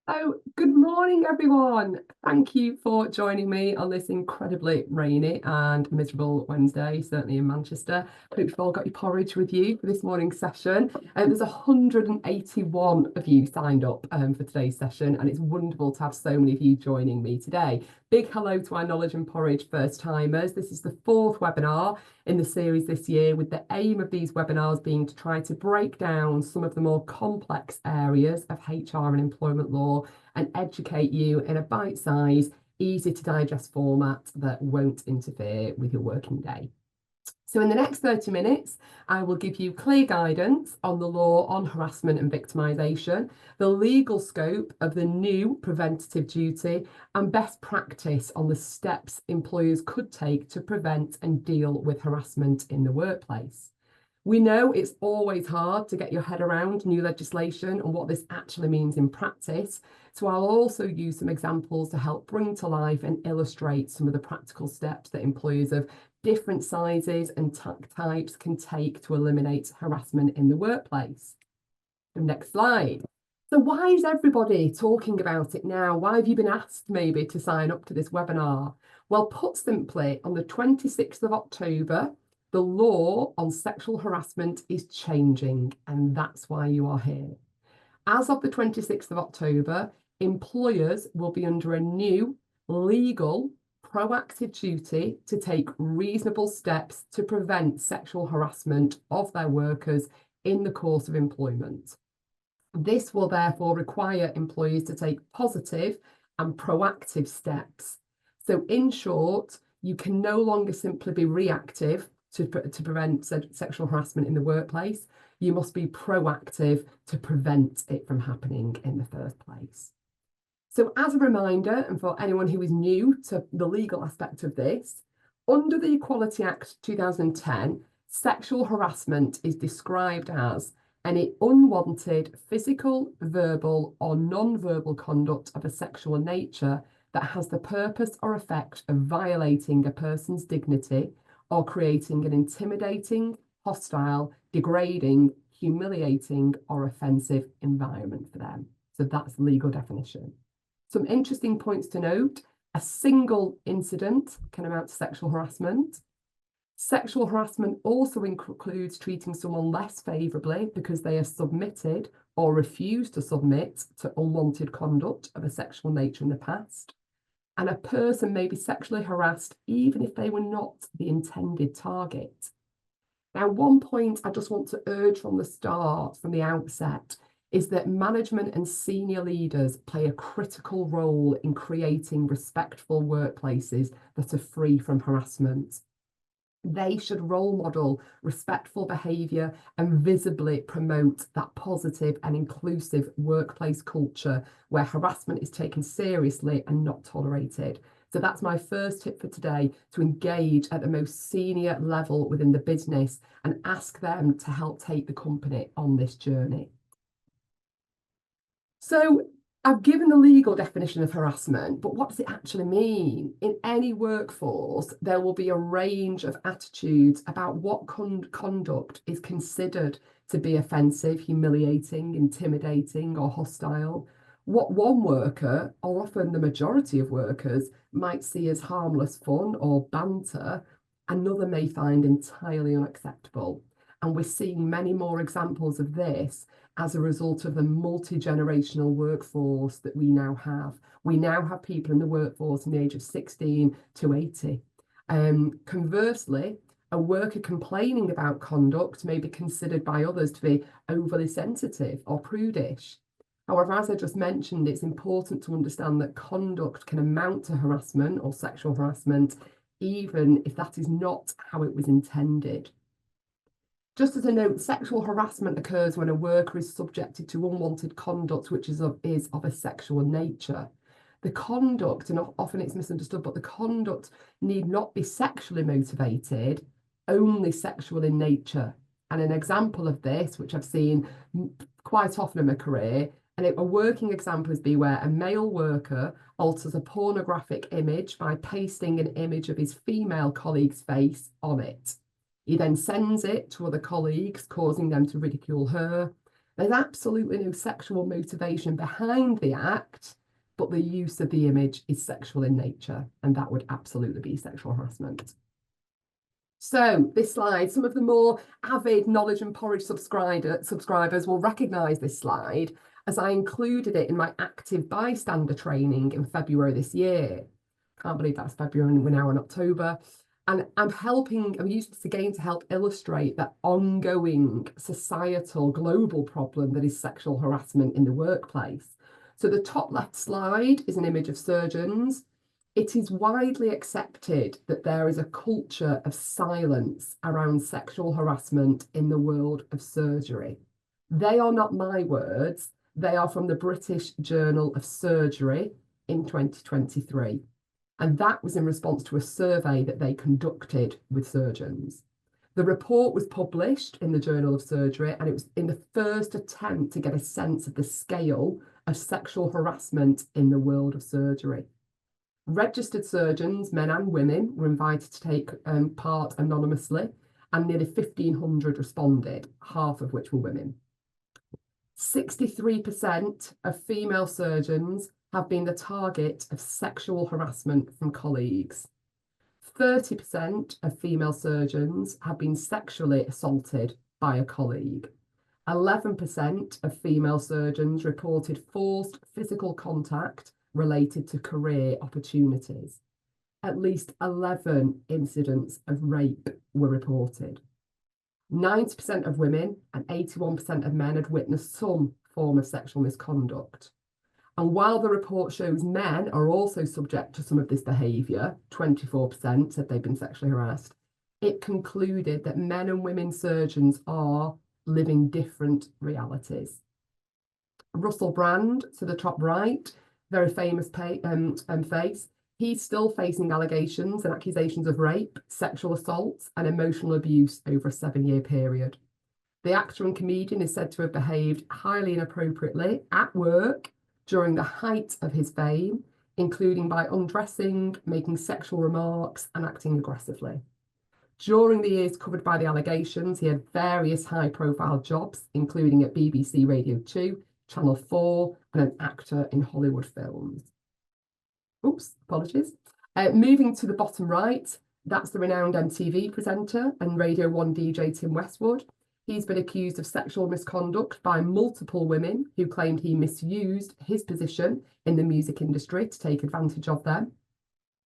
Oh, good morning, everyone. Thank you for joining me on this incredibly rainy and miserable Wednesday, certainly in Manchester. Hope you've all got your porridge with you for this morning's session. There's 181 of you signed up for today's session, and it's wonderful to have so many of you joining me today. Big hello to our Knowledge and Porridge first timers. This is the fourth webinar in the series this year, with the aim of these webinars being to try to break down some of the more complex areas of HR and employment law and educate you in a bite-sized, easy to digest format that won't interfere with your working day. So in the next 30 minutes, I will give you clear guidance on the law on harassment and victimisation, the legal scope of the new preventative duty, and best practice on the steps employers could take to prevent and deal with harassment in the workplace. We know it's always hard to get your head around new legislation and what this actually means in practice. So I'll also use some examples to help bring to life and illustrate some of the practical steps that employers of different sizes and types can take to eliminate harassment in the workplace. The next slide. So why is everybody talking about it now? Why have you been asked maybe to sign up to this webinar? Well, put simply, on the 26th of October, the law on sexual harassment is changing, and that's why you are here. As of the 26th of October, employers will be under a new legal proactive duty to take reasonable steps to prevent sexual harassment of their workers in the course of employment. This will therefore require employers to take positive and proactive steps. So in short, you can no longer simply be reactive to prevent sexual harassment in the workplace. You must be proactive to prevent it from happening in the first place. So as a reminder, and for anyone who is new to the legal aspect of this, under the Equality Act 2010, sexual harassment is described as any unwanted physical, verbal, or non-verbal conduct of a sexual nature that has the purpose or effect of violating a person's dignity or creating an intimidating, hostile, degrading, humiliating, or offensive environment for them. So that's the legal definition. Some interesting points to note: a single incident can amount to sexual harassment. Sexual harassment also includes treating someone less favourably because they are submitted or refuse to submit to unwanted conduct of a sexual nature in the past. And a person may be sexually harassed even if they were not the intended target. Now, one point I just want to urge from the start, from the outset, is that management and senior leaders play a critical role in creating respectful workplaces that are free from harassment. They should role model respectful behaviour and visibly promote that positive and inclusive workplace culture where harassment is taken seriously and not tolerated. So that's my first tip for today, to engage at the most senior level within the business and ask them to help take the company on this journey. So I've given the legal definition of harassment, but what does it actually mean? In any workforce, there will be a range of attitudes about what conduct is considered to be offensive, humiliating, intimidating, or hostile. What one worker, or often the majority of workers, might see as harmless fun or banter, another may find entirely unacceptable. And we're seeing many more examples of this as a result of the multi-generational workforce that we now have. We now have people in the workforce in the age of 16 to 80. Conversely, a worker complaining about conduct may be considered by others to be overly sensitive or prudish. However, as I just mentioned, it's important to understand that conduct can amount to harassment or sexual harassment, even if that is not how it was intended. Just as a note, sexual harassment occurs when a worker is subjected to unwanted conduct which is of a sexual nature. The conduct, and often it's misunderstood, but the conduct need not be sexually motivated, only sexual in nature. And an example of this, which I've seen quite often in my career, and a working example is where a male worker alters a pornographic image by pasting an image of his female colleague's face on it. He then sends it to other colleagues, causing them to ridicule her. There's absolutely no sexual motivation behind the act, but the use of the image is sexual in nature, and that would absolutely be sexual harassment. So this slide, some of the more avid Knowledge and Porridge subscribers will recognise this slide, as I included it in my active bystander training in February this year. Can't believe that's February and we're now in October. And I'm using this again to help illustrate that ongoing societal global problem that is sexual harassment in the workplace. So the top left slide is an image of surgeons. It is widely accepted that there is a culture of silence around sexual harassment in the world of surgery. They are not my words. They are from the British Journal of Surgery in 2023. And that was in response to a survey that they conducted with surgeons. The report was published in the Journal of Surgery, and it was in the first attempt to get a sense of the scale of sexual harassment in the world of surgery. Registered surgeons, men and women, were invited to take part anonymously, and nearly 1,500 responded, half of which were women. 63% of female surgeons have been the target of sexual harassment from colleagues. 30% of female surgeons have been sexually assaulted by a colleague. 11% of female surgeons reported forced physical contact related to career opportunities. At least 11 incidents of rape were reported. 90% of women and 81% of men had witnessed some form of sexual misconduct. And while the report shows men are also subject to some of this behaviour, 24% said they've been sexually harassed, it concluded that men and women surgeons are living different realities. Russell Brand, to the top right, very famous face, he's still facing allegations and accusations of rape, sexual assault, and emotional abuse over a 7-year period. The actor and comedian is said to have behaved highly inappropriately at work during the height of his fame, including by undressing, making sexual remarks, and acting aggressively. During the years covered by the allegations, he had various high-profile jobs, including at BBC Radio 2, Channel 4, and an actor in Hollywood films. Oops, apologies. Moving to the bottom right, that's the renowned MTV presenter and Radio 1 DJ Tim Westwood. He's been accused of sexual misconduct by multiple women who claimed he misused his position in the music industry to take advantage of them.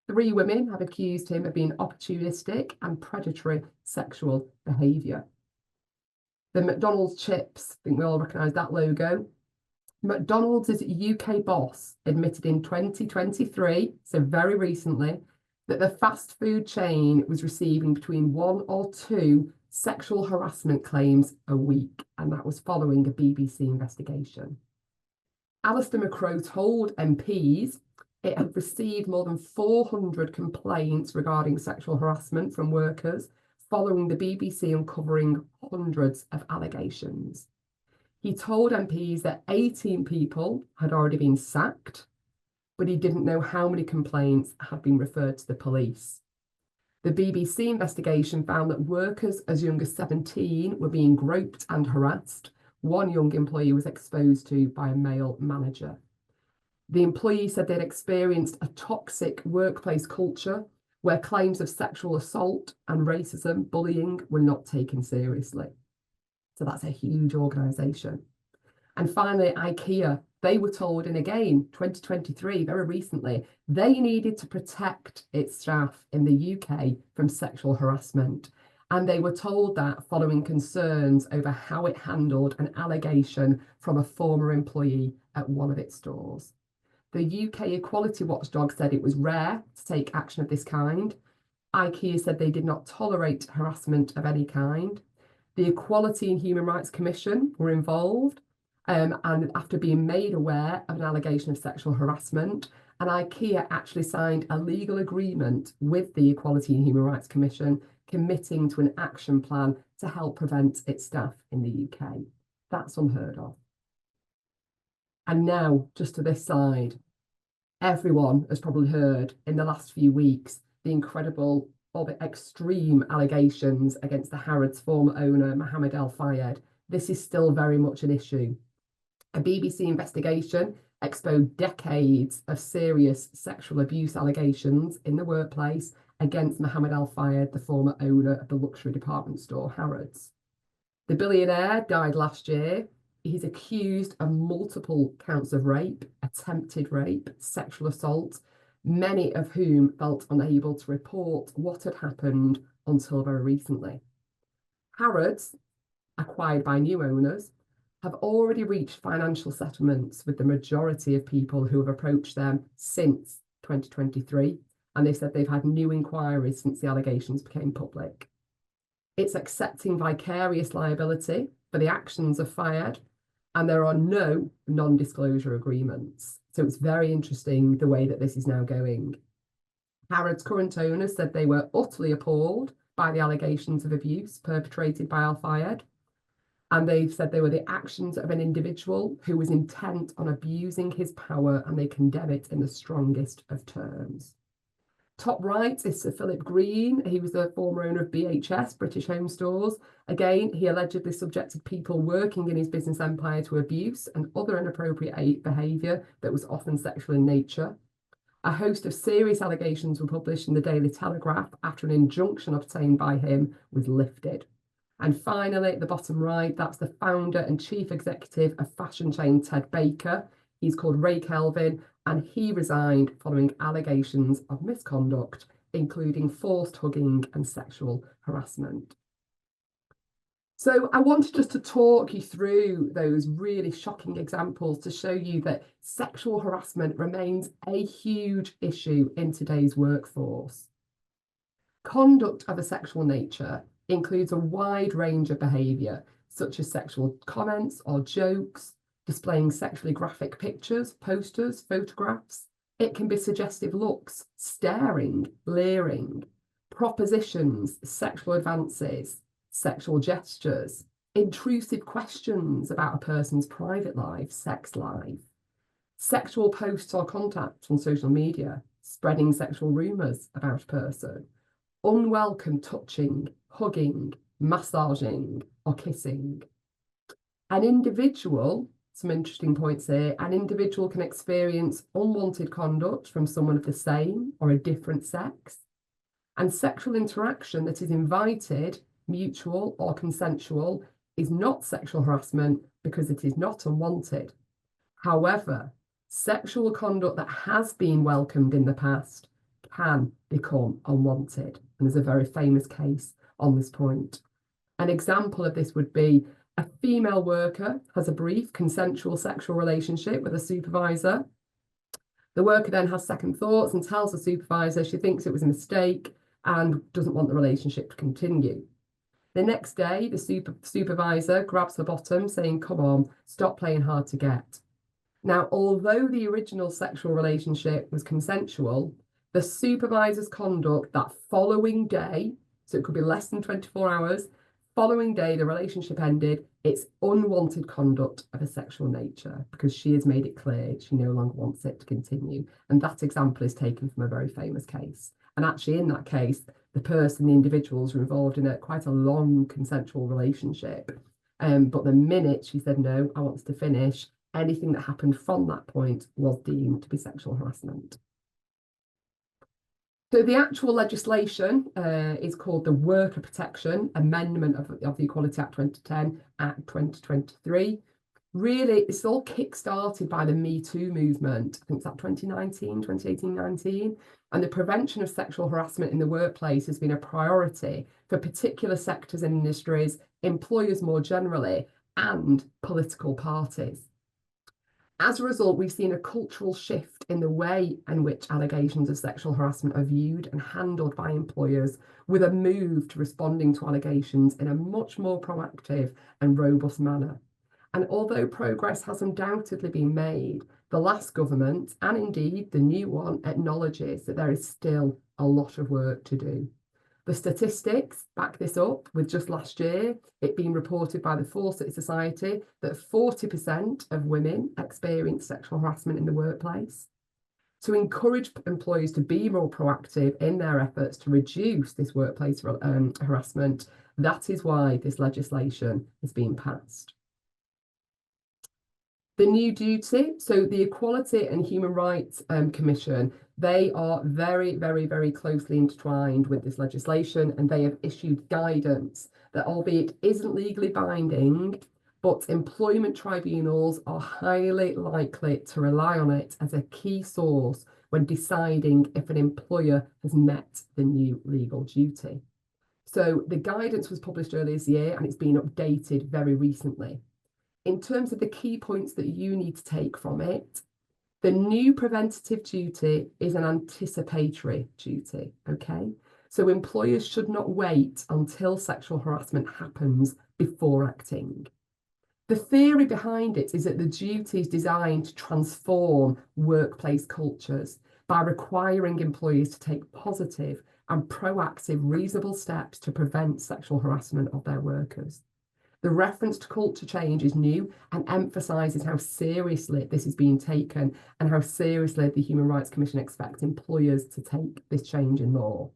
3 women have accused him of being opportunistic and predatory sexual behaviour. The McDonald's chips, I think we all recognise that logo. McDonald's UK boss admitted in 2023, so very recently, that the fast food chain was receiving between 1 or 2 sexual harassment claims a week, and that was following a BBC investigation. Alistair McCrow told MPs it had received more than 400 complaints regarding sexual harassment from workers following the BBC uncovering hundreds of allegations. He told MPs that 18 people had already been sacked, but he didn't know how many complaints had been referred to the police. The BBC investigation found that workers as young as 17 were being groped and harassed. One young employee was exposed to by a male manager. The employee said they'd experienced a toxic workplace culture where claims of sexual assault and racism, bullying were not taken seriously. So that's a huge organisation. And finally, IKEA, they were told in, again, 2023, very recently, they needed to protect its staff in the UK from sexual harassment. And they were told that following concerns over how it handled an allegation from a former employee at one of its stores. The UK Equality Watchdog said it was rare to take action of this kind. IKEA said they did not tolerate harassment of any kind. The Equality and Human Rights Commission were involved, and after being made aware of an allegation of sexual harassment, and IKEA actually signed a legal agreement with the Equality and Human Rights Commission, committing to an action plan to help prevent its staff in the UK. That's unheard of. And now, just to this side, everyone has probably heard in the last few weeks the incredible or the extreme allegations against the Harrods' former owner, Mohammed El Fayed. this is still very much an issue. A BBC investigation exposed decades of serious sexual abuse allegations in the workplace against Mohammed Al Fayed, the former owner of the luxury department store Harrods. The billionaire died last year. He's accused of multiple counts of rape, attempted rape, sexual assault, many of whom felt unable to report what had happened until very recently. Harrods, acquired by new owners, have already reached financial settlements with the majority of people who have approached them since 2023, and they said they've had new inquiries since the allegations became public. It's accepting vicarious liability for the actions of Fayed, and there are no non-disclosure agreements. So it's very interesting the way that this is now going. Harrods' current owners said they were utterly appalled by the allegations of abuse perpetrated by Al Fayed. And they've said they were the actions of an individual who was intent on abusing his power, and they condemn it in the strongest of terms. Top right is Sir Philip Green. He was the former owner of BHS, British Home Stores. Again, he allegedly subjected people working in his business empire to abuse and other inappropriate behaviour that was often sexual in nature. A host of serious allegations were published in the Daily Telegraph after an injunction obtained by him was lifted. And finally, at the bottom right, that's the founder and chief executive of fashion chain Ted Baker. He's called Ray Kelvin, and he resigned following allegations of misconduct, including forced hugging and sexual harassment. So I wanted just to talk you through those really shocking examples to show you that sexual harassment remains a huge issue in today's workforce. Conduct of a sexual nature includes a wide range of behaviour, such as sexual comments or jokes, displaying sexually graphic pictures, posters, photographs. It can be suggestive looks, staring, leering, propositions, sexual advances, sexual gestures, intrusive questions about a person's private life, sex life, sexual posts or contacts on social media, spreading sexual rumours about a person, unwelcome touching, hugging, massaging, or kissing. An individual, some interesting points here, an individual can experience unwanted conduct from someone of the same or a different sex, and sexual interaction that is invited, mutual, or consensual is not sexual harassment because it is not unwanted. However, sexual conduct that has been welcomed in the past can become unwanted. And there's a very famous case on this point. An example of this would be a female worker has a brief consensual sexual relationship with a supervisor. The worker then has second thoughts and tells the supervisor she thinks it was a mistake and doesn't want the relationship to continue. The next day, the supervisor grabs her bottom, saying, "Come on, stop playing hard to get." Now, although the original sexual relationship was consensual, the supervisor's conduct that following day, so it could be less than 24 hours, following day the relationship ended, it's unwanted conduct of a sexual nature because she has made it clear she no longer wants it to continue. And that example is taken from a very famous case. And actually in that case, the individuals were involved in quite a long consensual relationship. But the minute she said, "No, I want to finish," anything that happened from that point was deemed to be sexual harassment. So the actual legislation is called the Worker Protection Amendment of the Equality Act 2010 Act 2023. Really, it's all kick-started by the Me Too movement. I think it's that 2018-19. And the prevention of sexual harassment in the workplace has been a priority for particular sectors and industries, employers more generally, and political parties. As a result, we've seen a cultural shift in the way in which allegations of sexual harassment are viewed and handled by employers, with a move to responding to allegations in a much more proactive and robust manner. And although progress has undoubtedly been made, the last government, and indeed the new one, acknowledges that there is still a lot of work to do. The statistics back this up, with just last year, it being reported by the Fawcett Society that 40% of women experience sexual harassment in the workplace. To encourage employees to be more proactive in their efforts to reduce this workplace harassment, That is why this legislation is being passed. The new duty, so the Equality and Human Rights Commission, they are very, very, very closely intertwined with this legislation, and they have issued guidance that, albeit isn't legally binding, but employment tribunals are highly likely to rely on it as a key source when deciding if an employer has met the new legal duty. So the guidance was published earlier this year, and it's been updated very recently. In terms of the key points that you need to take from it, the new preventative duty is an anticipatory duty, okay? So employers should not wait until sexual harassment happens before acting. The theory behind it is that the duty is designed to transform workplace cultures by requiring employees to take positive and proactive, reasonable steps to prevent sexual harassment of their workers. The reference to culture change is new and emphasises how seriously this is being taken and how seriously the Human Rights Commission expects employers to take this change in law.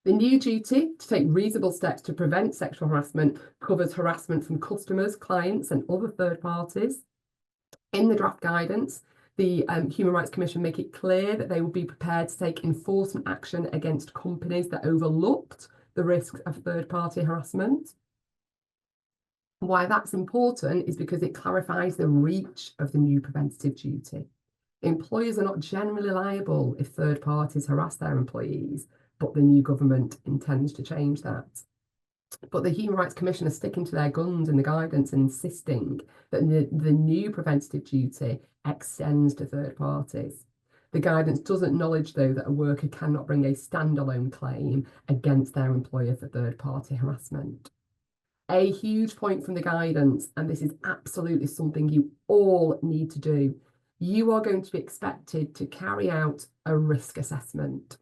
The new duty to take reasonable steps to prevent sexual harassment covers harassment from customers, clients, and other third parties. In the draft guidance, the Human Rights Commission make it clear that they will be prepared to take enforcement action against companies that overlooked the risks of third-party harassment. Why that's important is because it clarifies the reach of the new preventative duty. Employers are not generally liable if third parties harass their employees, but the new government intends to change that. But the Human Rights Commission are sticking to their guns in the guidance and insisting that the new preventative duty extends to third parties. The guidance does acknowledge, though, that a worker cannot bring a standalone claim against their employer for third-party harassment. A huge point from the guidance, and this is absolutely something you all need to do, you are going to be expected to carry out a risk assessment.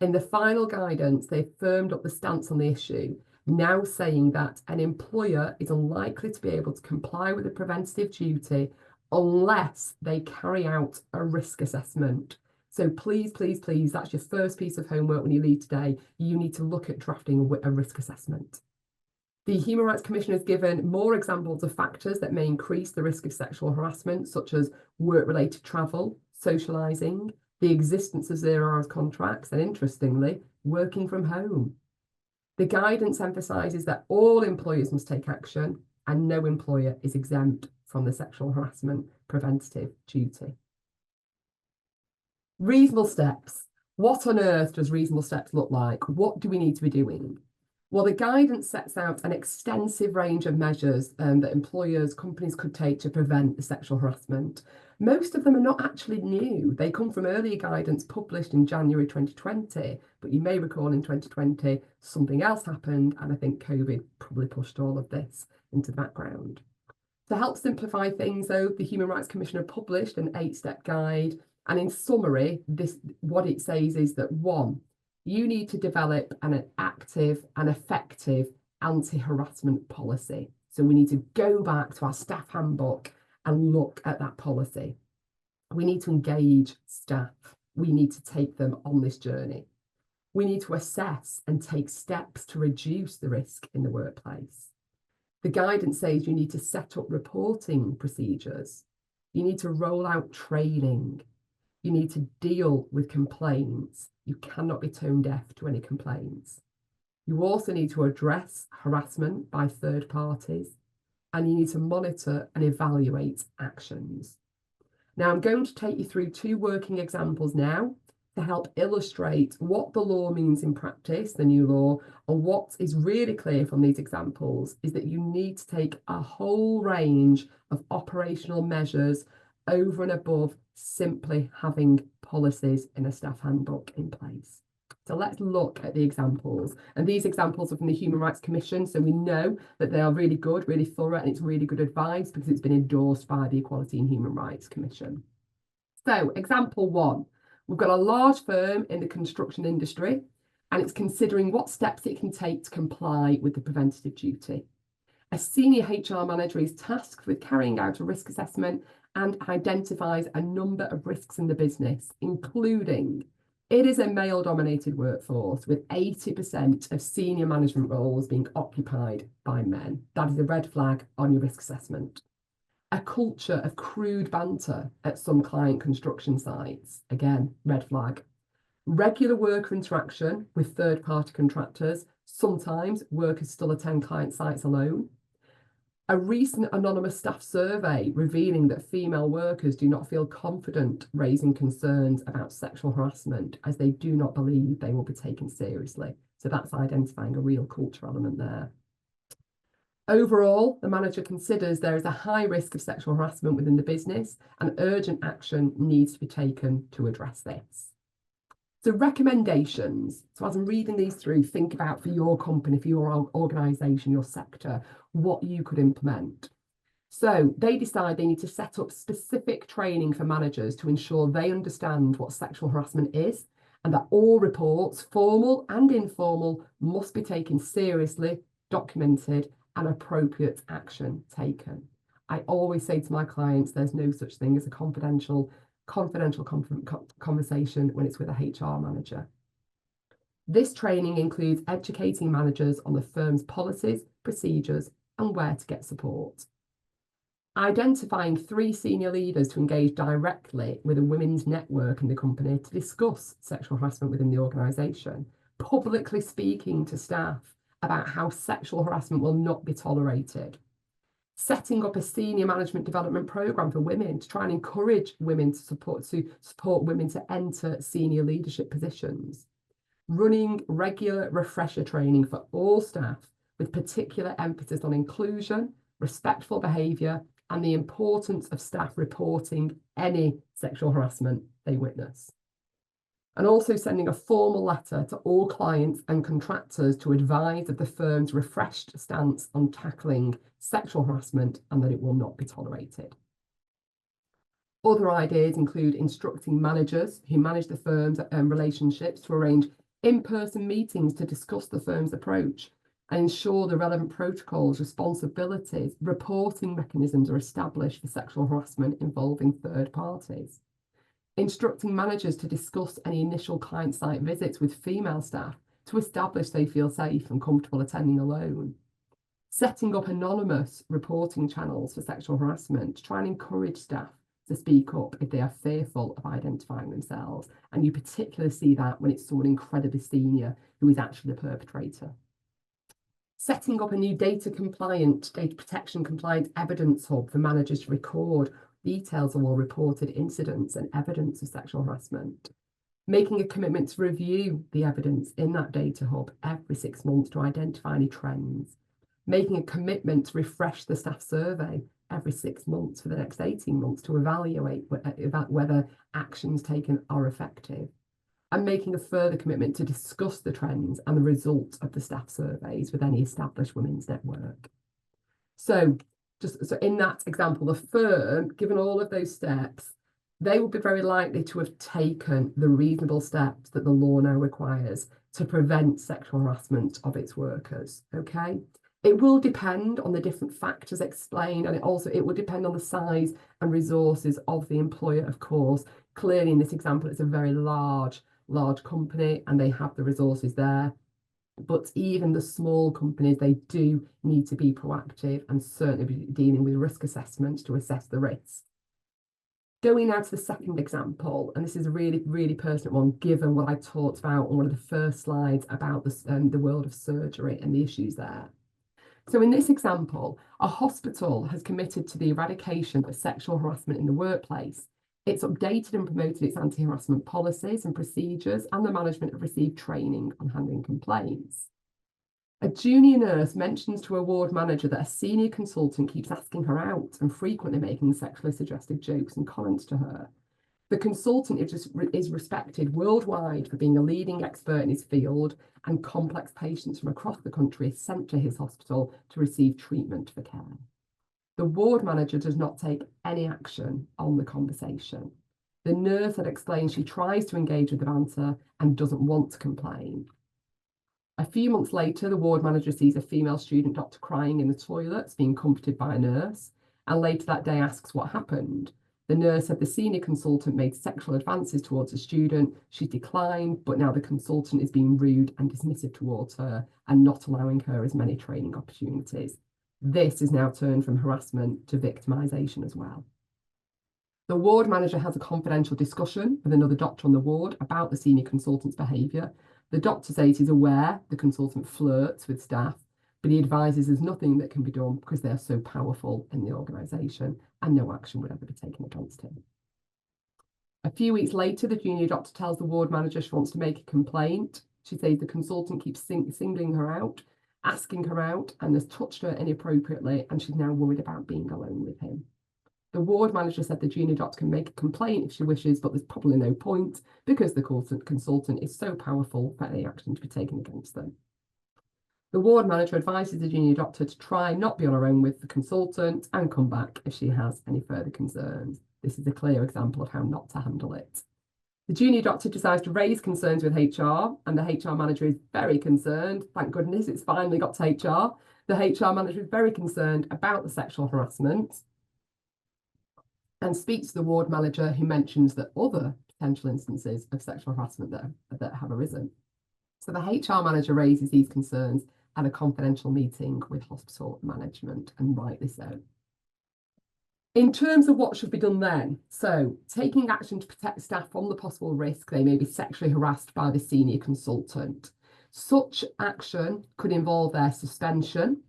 In the final guidance, they firmed up the stance on the issue, now saying that an employer is unlikely to be able to comply with the preventative duty unless they carry out a risk assessment. So please, please, please, that's your first piece of homework when you leave today. You need to look at drafting a risk assessment. The Human Rights Commission has given more examples of factors that may increase the risk of sexual harassment, such as work-related travel, socialising, the existence of zero-hours contracts, and interestingly, working from home. The guidance emphasises that all employers must take action and no employer is exempt from the sexual harassment preventative duty. Reasonable steps. What on earth does reasonable steps look like? What do we need to be doing? Well, the guidance sets out an extensive range of measures that employers, companies could take to prevent the sexual harassment. Most of them are not actually new. They come from earlier guidance published in January 2020, but you may recall in 2020 something else happened, and I think COVID probably pushed all of this into the background. To help simplify things, though, the Human Rights Commission have published an 8-step guide, and in summary, what it says is that 1, you need to develop an active and effective anti-harassment policy. So we need to go back to our staff handbook and look at that policy. We need to engage staff. We need to take them on this journey. We need to assess and take steps to reduce the risk in the workplace. The guidance says you need to set up reporting procedures. You need to roll out training. You need to deal with complaints. You cannot be tone deaf to any complaints. You also need to address harassment by third parties, and you need to monitor and evaluate actions. Now, I'm going to take you through 2 working examples now to help illustrate what the law means in practice, the new law, and what is really clear from these examples is that you need to take a whole range of operational measures over and above simply having policies in a staff handbook in place. So let's look at the examples. And these examples are from the Human Rights Commission, so we know that they are really good, really thorough, and it's really good advice because it's been endorsed by the Equality and Human Rights Commission. So example 1, we've got a large firm in the construction industry, and it's considering what steps it can take to comply with the preventative duty. A senior HR manager is tasked with carrying out a risk assessment and identifies a number of risks in the business, including It is a male-dominated workforce with 80% of senior management roles being occupied by men. That is a red flag on your risk assessment. A culture of crude banter at some client construction sites. Again, red flag. Regular worker interaction with third-party contractors. Sometimes workers still attend client sites alone. A recent anonymous staff survey revealing that female workers do not feel confident raising concerns about sexual harassment as they do not believe they will be taken seriously. So that's identifying a real culture element there. Overall, the manager considers there is a high risk of sexual harassment within the business and urgent action needs to be taken to address this. So recommendations. So as I'm reading these through, think about for your company, for your organisation, your sector, what you could implement. So they decide they need to set up specific training for managers to ensure they understand what sexual harassment is and that all reports, formal and informal, must be taken seriously, documented, and appropriate action taken. I always say to my clients, there's no such thing as a confidential conversation when it's with a HR manager. This training includes educating managers on the firm's policies, procedures, and where to get support. Identifying 3 senior leaders to engage directly with a women's network in the company to discuss sexual harassment within the organisation. Publicly speaking to staff about how sexual harassment will not be tolerated. Setting up a senior management development programme for women to try and encourage women to support women to enter senior leadership positions. Running regular refresher training for all staff with particular emphasis on inclusion, respectful behaviour, and the importance of staff reporting any sexual harassment they witness. And also sending a formal letter to all clients and contractors to advise of the firm's refreshed stance on tackling sexual harassment and that it will not be tolerated. Other ideas include instructing managers who manage the firm's relationships to arrange in-person meetings to discuss the firm's approach and ensure the relevant protocols, responsibilities, reporting mechanisms are established for sexual harassment involving third parties. Instructing managers to discuss any initial client site visits with female staff to establish they feel safe and comfortable attending alone. Setting up anonymous reporting channels for sexual harassment to try and encourage staff to speak up if they are fearful of identifying themselves. And you particularly see that when it's someone incredibly senior who is actually the perpetrator. Setting up a new data protection compliant evidence hub for managers to record details of all reported incidents and evidence of sexual harassment. Making a commitment to review the evidence in that data hub every 6 months to identify any trends. Making a commitment to refresh the staff survey every 6 months for the next 18 months to evaluate whether actions taken are effective. And making a further commitment to discuss the trends and the results of the staff surveys with any established women's network. So in that example, the firm, given all of those steps, they will be very likely to have taken the reasonable steps that the law now requires to prevent sexual harassment of its workers, okay? It will depend on the different factors explained, and it will depend on the size and resources of the employer, of course. Clearly, in this example, it's a very large company and they have the resources there. But even the small companies, they do need to be proactive and certainly be dealing with risk assessments to assess the risk. Going now to the second example, and this is a really, really personal one, given what I talked about on one of the first slides about the world of surgery and the issues there. So in this example, a hospital has committed to the eradication of sexual harassment in the workplace. It's updated and promoted its anti-harassment policies and procedures, and the management have received training on handling complaints. A junior nurse mentions to a ward manager that a senior consultant keeps asking her out and frequently making sexually suggestive jokes and comments to her. The consultant is respected worldwide for being a leading expert in his field, and complex patients from across the country are sent to his hospital to receive treatment for care. The ward manager does not take any action on the conversation. The nurse had explained she tries to engage with the banter and doesn't want to complain. A few months later, the ward manager sees a female student doctor crying in the toilets, being comforted by a nurse, and later that day asks what happened. The nurse said the senior consultant made sexual advances towards a student. She declined, but now the consultant is being rude and dismissive towards her and not allowing her as many training opportunities. This is now turned from harassment to victimisation as well. The ward manager has a confidential discussion with another doctor on the ward about the senior consultant's behaviour. The doctor says he's aware the consultant flirts with staff, but he advises there's nothing that can be done because they're so powerful in the organisation and no action would ever be taken against him. A few weeks later, the junior doctor tells the ward manager she wants to make a complaint. She says the consultant keeps singling her out, asking her out, and has touched her inappropriately, and she's now worried about being alone with him. The ward manager said the junior doctor can make a complaint if she wishes, but there's probably no point because the consultant is so powerful for any action to be taken against them. The ward manager advises the junior doctor to try not be on her own with the consultant and come back if she has any further concerns. This is a clear example of how not to handle it. The junior doctor decides to raise concerns with HR, and the HR manager is very concerned. Thank goodness it's finally got to HR. The HR manager is very concerned about the sexual harassment and speaks to the ward manager, who mentions that other potential instances of sexual harassment that have arisen. So the HR manager raises these concerns at a confidential meeting with hospital management, and rightly so. In terms of what should be done then, so taking action to protect staff from the possible risk they may be sexually harassed by the senior consultant. Such action could involve their suspension,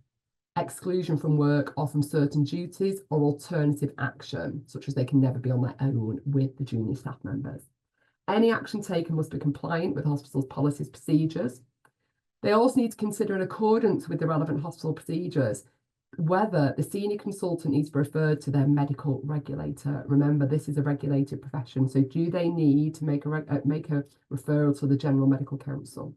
exclusion from work or from certain duties, or alternative action, such as they can never be on their own with the junior staff members. Any action taken must be compliant with the hospital's policies, procedures. They also need to consider, in accordance with the relevant hospital procedures, whether the senior consultant needs to be referred to their medical regulator. Remember, this is a regulated profession, so do they need to make a referral to the General Medical Council?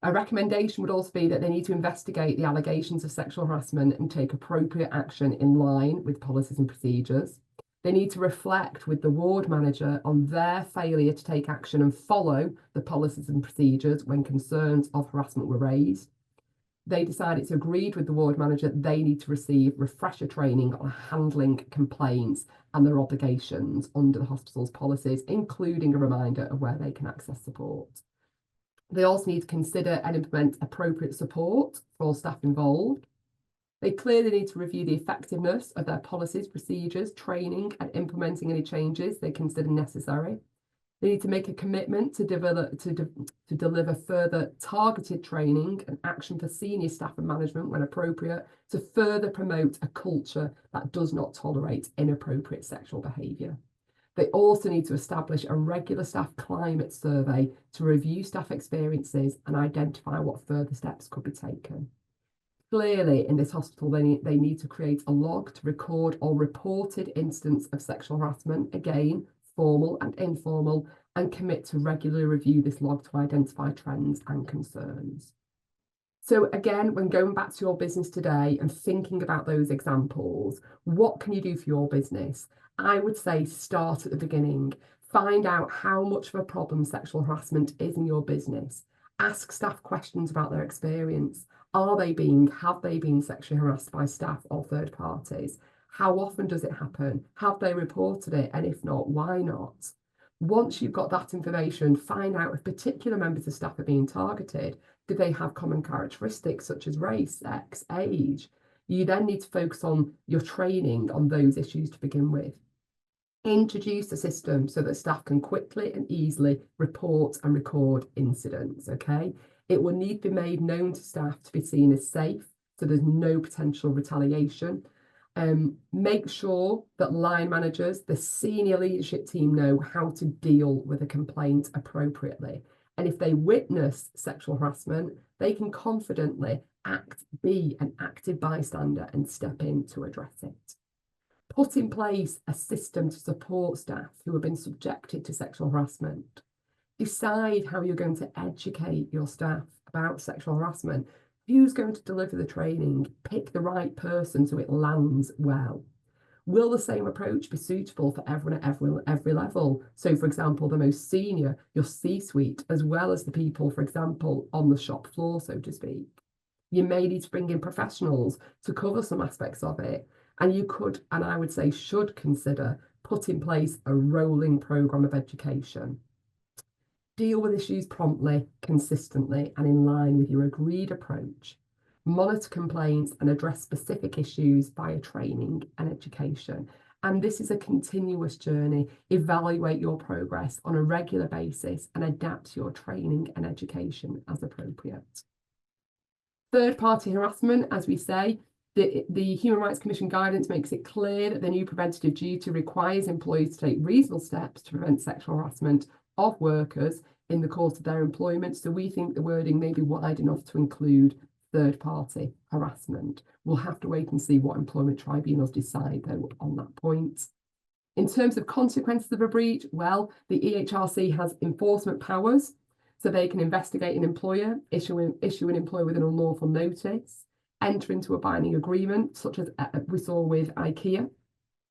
A recommendation would also be that they need to investigate the allegations of sexual harassment and take appropriate action in line with policies and procedures. They need to reflect with the ward manager on their failure to take action and follow the policies and procedures when concerns of harassment were raised. They decide it's agreed with the ward manager they need to receive refresher training on handling complaints and their obligations under the hospital's policies, including a reminder of where they can access support. They also need to consider and implement appropriate support for all staff involved. They clearly need to review the effectiveness of their policies, procedures, training, and implementing any changes they consider necessary. They need to make a commitment to deliver further targeted training and action for senior staff and management when appropriate, to further promote a culture that does not tolerate inappropriate sexual behaviour. They also need to establish a regular staff climate survey to review staff experiences and identify what further steps could be taken. Clearly, in this hospital, they need to create a log to record all reported incidents of sexual harassment, again, formal and informal, and commit to regularly review this log to identify trends and concerns. So again, when going back to your business today and thinking about those examples, what can you do for your business? I would say start at the beginning. Find out how much of a problem sexual harassment is in your business. Ask staff questions about their experience. Have they been sexually harassed by staff or third parties? How often does it happen? Have they reported it? And if not, why not? Once you've got that information, find out if particular members of staff are being targeted. Do they have common characteristics such as race, sex, age? You then need to focus on your training on those issues to begin with. Introduce a system so that staff can quickly and easily report and record incidents, okay? It will need to be made known to staff to be seen as safe, so there's no potential retaliation. Make sure that line managers, the senior leadership team, know how to deal with a complaint appropriately. And if they witness sexual harassment, they can confidently be an active bystander and step in to address it. Put in place a system to support staff who have been subjected to sexual harassment. Decide how you're going to educate your staff about sexual harassment. Who's going to deliver the training? Pick the right person so it lands well. Will the same approach be suitable for everyone at every level? So, for example, the most senior, your C-suite, as well as the people, for example, on the shop floor, so to speak. You may need to bring in professionals to cover some aspects of it. And you could, and I would say should, consider put in place a rolling programme of education. Deal with issues promptly, consistently, and in line with your agreed approach. Monitor complaints and address specific issues via training and education. And this is a continuous journey. Evaluate your progress on a regular basis and adapt your training and education as appropriate. Third-party harassment, as we say, the Human Rights Commission guidance makes it clear that the new preventative duty requires employees to take reasonable steps to prevent sexual harassment of workers in the course of their employment. So we think the wording may be wide enough to include third-party harassment. We'll have to wait and see what employment tribunals decide, though, on that point. In terms of consequences of a breach, well, the EHRC has enforcement powers, so they can investigate an employer, issue an employer with an unlawful notice, enter into a binding agreement, such as we saw with IKEA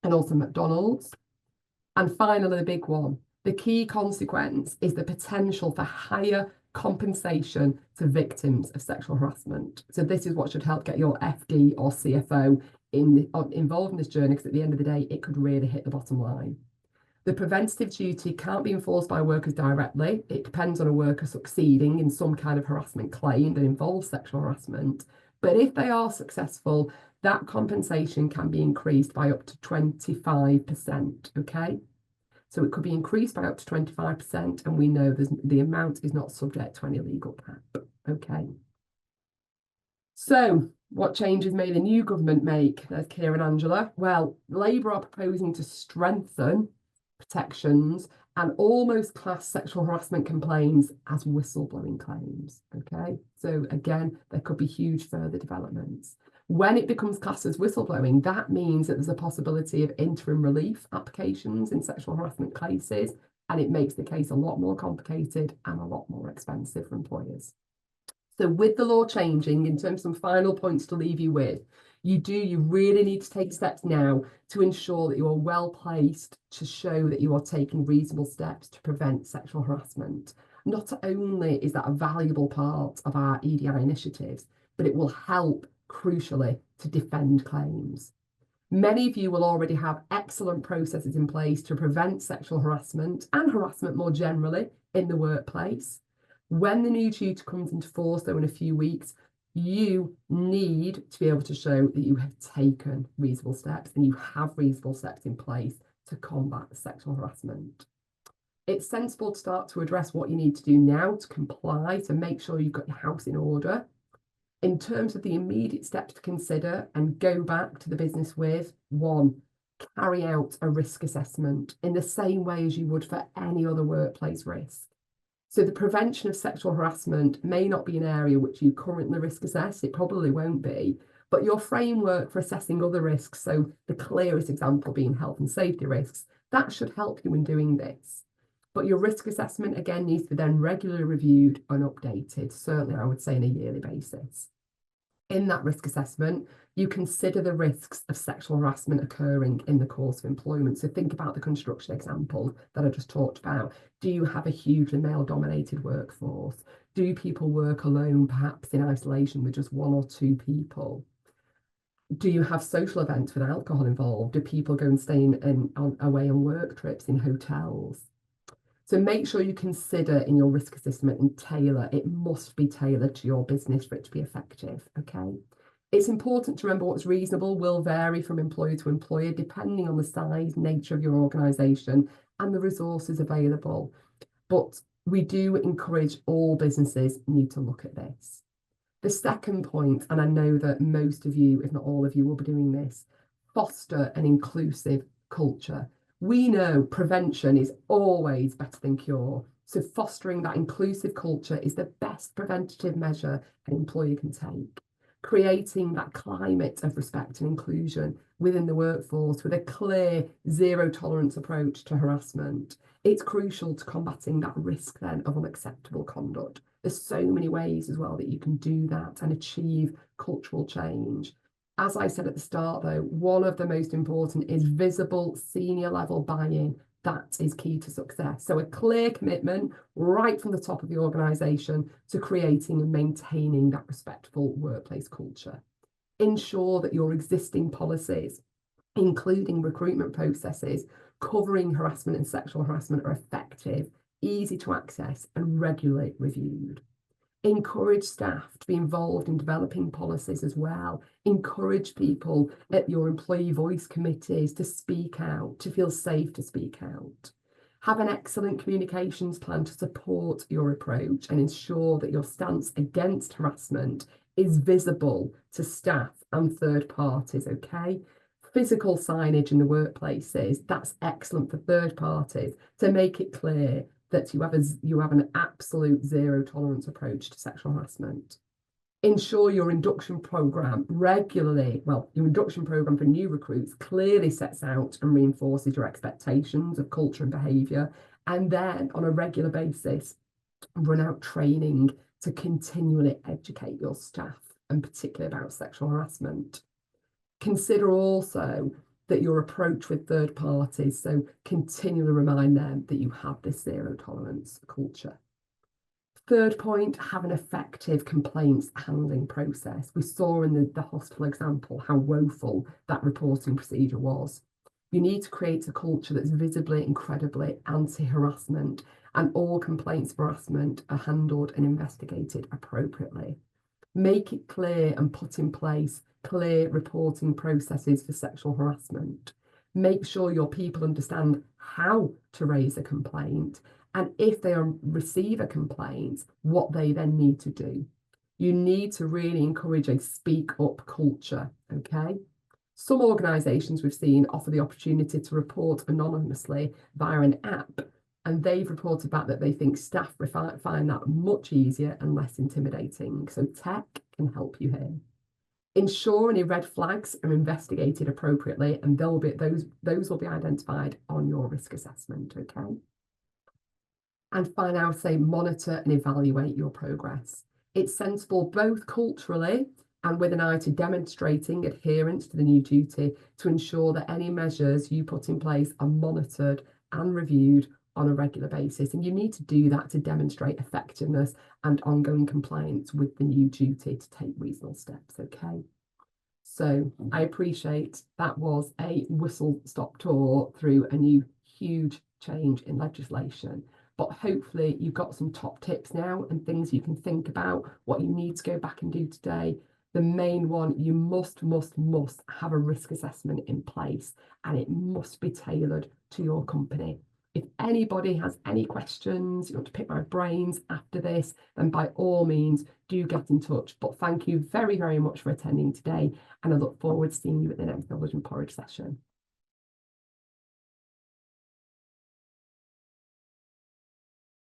and also McDonald's. And finally, the big one, the key consequence is the potential for higher compensation to victims of sexual harassment. So this is what should help get your FD or CFO involved in this journey, because at the end of the day, it could really hit the bottom line. The preventative duty can't be enforced by workers directly. It depends on a worker succeeding in some kind of harassment claim that involves sexual harassment. But if they are successful, that compensation can be increased by up to 25%, okay? So it could be increased by up to 25%, and we know the amount is not subject to any legal cap, okay? So what changes may the new government make? There's Keir and Angela. Well, Labour are proposing to strengthen protections and almost class sexual harassment complaints as whistleblowing claims, okay? So again, there could be huge further developments. When it becomes classed as whistleblowing, that means that there's a possibility of interim relief applications in sexual harassment cases, and it makes the case a lot more complicated and a lot more expensive for employers. So with the law changing, in terms of some final points to leave you with, you really need to take steps now to ensure that you are well placed to show that you are taking reasonable steps to prevent sexual harassment. Not only is that a valuable part of our EDI initiatives, but it will help, crucially, to defend claims. Many of you will already have excellent processes in place to prevent sexual harassment and harassment more generally in the workplace. When the new duty comes into force, though, in a few weeks, you need to be able to show that you have taken reasonable steps and you have reasonable steps in place to combat sexual harassment. It's sensible to start to address what you need to do now to comply, to make sure you've got your house in order. In terms of the immediate steps to consider and go back to the business with, 1, carry out a risk assessment in the same way as you would for any other workplace risk. So the prevention of sexual harassment may not be an area which you currently risk assess, it probably won't be, but your framework for assessing other risks, so the clearest example being health and safety risks, that should help you in doing this. But your risk assessment, again, needs to be then regularly reviewed and updated, certainly I would say on a yearly basis. In that risk assessment, you consider the risks of sexual harassment occurring in the course of employment. So think about the construction example that I just talked about. Do you have a hugely male-dominated workforce? Do people work alone, perhaps in isolation with just 1 or 2 people? Do you have social events with alcohol involved? Do people go and stay away on work trips in hotels? So make sure you consider in your risk assessment and tailor. It must be tailored to your business for it to be effective, okay? It's important to remember what's reasonable will vary from employer to employer, depending on the size, nature of your organisation and the resources available. But we do encourage all businesses need to look at this. The second point, and I know that most of you, if not all of you, will be doing this, foster an inclusive culture. We know prevention is always better than cure. So fostering that inclusive culture is the best preventative measure an employer can take. Creating that climate of respect and inclusion within the workforce with a clear zero tolerance approach to harassment. It's crucial to combating that risk then of unacceptable conduct. There's so many ways as well that you can do that and achieve cultural change. As I said at the start, though, one of the most important is visible senior level buy-in. That is key to success. So a clear commitment right from the top of the organisation to creating and maintaining that respectful workplace culture. Ensure that your existing policies, including recruitment processes, covering harassment and sexual harassment are effective, easy to access, and regularly reviewed. Encourage staff to be involved in developing policies as well. Encourage people at your employee voice committees to speak out, to feel safe to speak out. Have an excellent communications plan to support your approach and ensure that your stance against harassment is visible to staff and third parties, okay? Physical signage in the workplaces, that's excellent for third parties to make it clear that you have an absolute zero tolerance approach to sexual harassment. Ensure your induction program your induction program for new recruits clearly sets out and reinforces your expectations of culture and behaviour, and then on a regular basis, run out training to continually educate your staff, and particularly about sexual harassment. Consider also that your approach with third parties, so continually remind them that you have this zero tolerance culture. Third point, have an effective complaints handling process. We saw in the hospital example how woeful that reporting procedure was. You need to create a culture that's visibly, incredibly anti-harassment, and all complaints of harassment are handled and investigated appropriately. Make it clear and put in place clear reporting processes for sexual harassment. Make sure your people understand how to raise a complaint, and if they receive a complaint, what they then need to do. You need to really encourage a speak up culture, okay? Some organisations we've seen offer the opportunity to report anonymously via an app, and they've reported back that they think staff find that much easier and less intimidating. So tech can help you here. Ensure any red flags are investigated appropriately, and those will be identified on your risk assessment, okay? And finally, I would say monitor and evaluate your progress. It's sensible both culturally and with an eye to demonstrating adherence to the new duty to ensure that any measures you put in place are monitored and reviewed on a regular basis. And you need to do that to demonstrate effectiveness and ongoing compliance with the new duty to take reasonable steps, okay? So I appreciate that was a whistle-stop tour through a new huge change in legislation. But hopefully you've got some top tips now and things you can think about, what you need to go back and do today. The main one, you must have a risk assessment in place, and it must be tailored to your company. If anybody has any questions, you want to pick my brains after this, then by all means do get in touch. But thank you very, very much for attending today, and I look forward to seeing you at the next Porridge session.